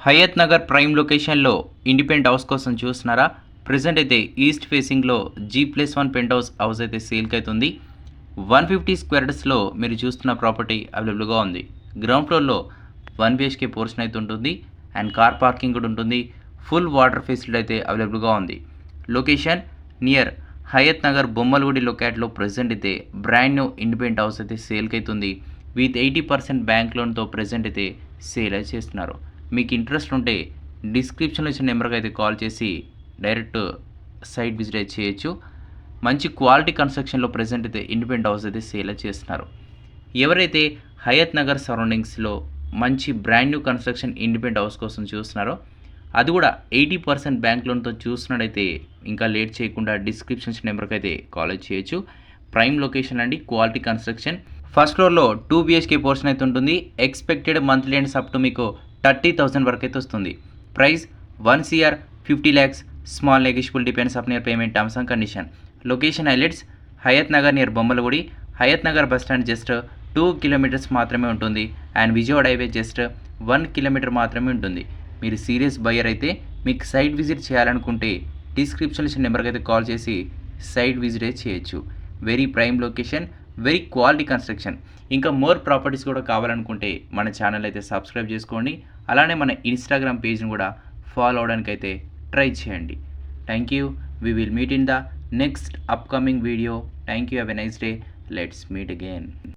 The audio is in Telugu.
హయత్ నగర్ ప్రైమ్ లొకేషన్లో ఇండిపెండెంట్ హౌస్ కోసం చూస్తున్నారా? ప్రజెంట్ అయితే ఈస్ట్ ఫేసింగ్లో G+1 పెంట్ హౌస్ అయితే సేల్కి అవుతుంది. 150 స్క్వేర్స్లో మీరు చూస్తున్న ప్రాపర్టీ అవైలబుల్గా ఉంది. గ్రౌండ్ ఫ్లోర్లో 1 BHK పోర్షన్ అయితే ఉంటుంది అండ్ కార్ పార్కింగ్ కూడా ఉంటుంది. ఫుల్ వాటర్ ఫెసిలిటీ అయితే అవైలబుల్గా ఉంది. లొకేషన్ నియర్ హయత్ నగర్ బొమ్మలగుడి లొకేట్లో ప్రజెంట్ అయితే బ్రాండ్ న్యూ ఇండిపెండెంట్ హౌస్ అయితే సేల్కి అవుతుంది. విత్ 80% బ్యాంక్ లోన్తో ప్రజెంట్ అయితే సేల్ అయితే చేస్తున్నారు. మీకు ఇంట్రెస్ట్ ఉంటే డిస్క్రిప్షన్లో ఇచ్చిన నెంబర్కి అయితే కాల్ చేసి డైరెక్ట్ సైట్ విజిట్ అయితే చేయొచ్చు. మంచి క్వాలిటీ కన్స్ట్రక్షన్లో ప్రజెంట్ అయితే ఇండిపెండెంట్ హౌస్ అయితే సేల్ చేస్తున్నారు. ఎవరైతే హయత్ నగర్ సరౌండింగ్స్లో మంచి brand new construction independent house కోసం చూస్తున్నారో, అది కూడా 80% బ్యాంక్ లోన్తో చూస్తున్నట్టయితే ఇంకా లేట్ చేయకుండా డిస్క్రిప్షన్స్ నెంబర్కి అయితే కాల్ చేయొచ్చు. ప్రైమ్ లొకేషన్ అండి, క్వాలిటీ కన్స్ట్రక్షన్. ఫస్ట్ ఫ్లోర్లో 2 BHK పోర్షన్ అయితే ఉంటుంది. Expected monthly and up to మీకు 30,000 వరకు అయితే వస్తుంది. Price 1 CR 50 lakhs. Small negotiable depends of near payment terms and condition. Location highlights Hayat Nagar near Bommalagudi. Hayat Nagar bus stand just 2 kilometers మాత్రమే ఉంటుంది and Vijayawada highway just 1 kilometer మాత్రమే ఉంటుంది. మీరు సీరియస్ బయ్యర్ అయితే మీకు సైట్ విజిట్ చేయాలనుకుంటే డిస్క్రిప్షన్లో ఇచ్చిన నెంబర్కి అయితే కాల్ చేసి సైట్ విజిట్ చేయొచ్చు. Very prime location, very quality construction. ఇంకా మోర్ ప్రాపర్టీస్ కూడా కావాలనుకుంటే మన ఛానల్ అయితే సబ్స్క్రైబ్ చేసుకోండి. అలానే మన ఇన్స్టాగ్రామ్ పేజ్ని కూడా ఫాలో అవడానికి అయితే ట్రై చేయండి. Thank you. We will meet in the next upcoming video. Thank you. Have a nice day. Let's meet again.